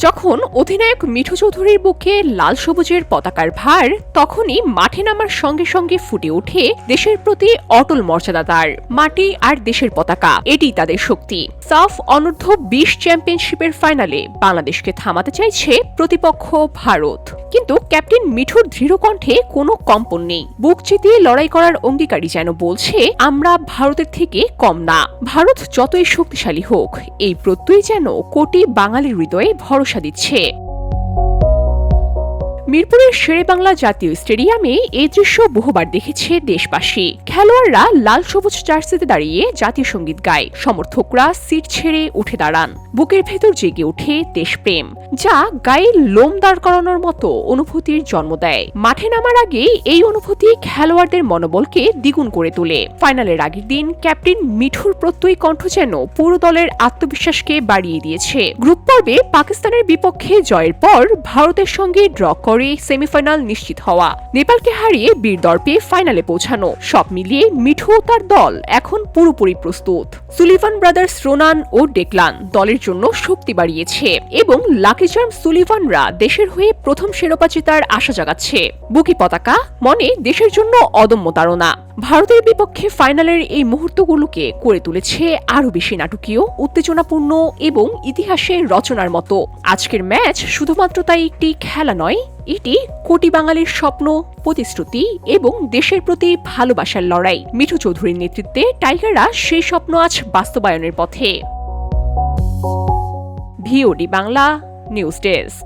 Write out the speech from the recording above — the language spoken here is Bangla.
যখন অধিনায়ক মিঠু চৌধুরীর বুকে লাল সবুজের পতাকার ভার, তখনই মাঠে নামার সঙ্গে সঙ্গে ফুটে ওঠে দেশের প্রতি অটল মর্যাদা। তার মাটি আর দেশের পতাকা, এটিই তাদের শক্তি। সাফ অনূর্ধ্ব 20 চ্যাম্পিয়নশিপের ফাইনালে বাংলাদেশকে থামাতে চাইছে প্রতিপক্ষ ভারত, কিন্তু ক্যাপ্টেন মিঠুর দৃঢ় কণ্ঠে কোনো কম্পন নেই। বুক চিতিয়ে লড়াই করার অঙ্গীকারী যেন বলছে, আমরা ভারতের থেকে কম না। ভারত যতই শক্তিশালী হোক, এই প্রত্যয় যেন কোটি বাঙালির হৃদয়ে ভরসা দিচ্ছে। মিরপুরের শেরেবাংলা জাতীয় স্টেডিয়ামে এই দৃশ্য বহুবার দেখেছে দেশবাসী। খেলোয়াড়রা লাল সবুজ জার্সিতে দাঁড়িয়ে জাতীয় সঙ্গীত গায়, সমর্থকরা সিট ছেড়ে উঠে দাঁড়ান। বুকের ভেতর জেগে ওঠে দেশপ্রেম, যা গায়ে লোম দাঁড় করানোর মতো অনুভূতির জন্ম দেয়। মাঠে নামার আগে এই অনুভূতি খেলোয়াড়দের মনোবলকে দ্বিগুণ করে তোলে। ফাইনালের আগের দিন ক্যাপ্টেন মিঠুর প্রত্যয়ী কণ্ঠ যেন পুরো দলের আত্মবিশ্বাসকে বাড়িয়ে দিয়েছে। গ্রুপ পর্বে পাকিস্তানের বিপক্ষে জয়ের পর ভারতের সঙ্গে ড্র করে সেমিফাইনাল নিশ্চিত হওয়া, নেপালকে হারিয়ে বীর দর্পে ফাইনালে পৌঁছানো, সব মিলিয়ে মিঠু ও তার দল এখন পুরোপুরি প্রস্তুত। সুলিভান ব্রাদার্স রোনান ও ডেকলান দলের জন্য শক্তি বাড়িয়েছে এবং লাকি চার্ম সুলিভানরা দেশের হয়ে প্রথম শিরোপা জেতার আশা জাগাচ্ছে। বুকি পতাকা, মনে দেশের জন্য অদম্য তাড়না। ভারতের বিপক্ষে ফাইনালের এই মুহূর্তগুলোকে করে তুলেছে আরও বেশি নাটকীয়, উত্তেজনাপূর্ণ এবং ইতিহাসে রচনার মতো। আজকের ম্যাচ শুধুমাত্র তাই একটি খেলা নয়, এটি কোটি বাঙালির স্বপ্ন, প্রতিশ্রুতি এবং দেশের প্রতি ভালোবাসার লড়াই। মিঠু চৌধুরীর নেতৃত্বে টাইগাররা সেই স্বপ্ন আজ বাস্তবায়নের পথে। VOD Bangla news desk.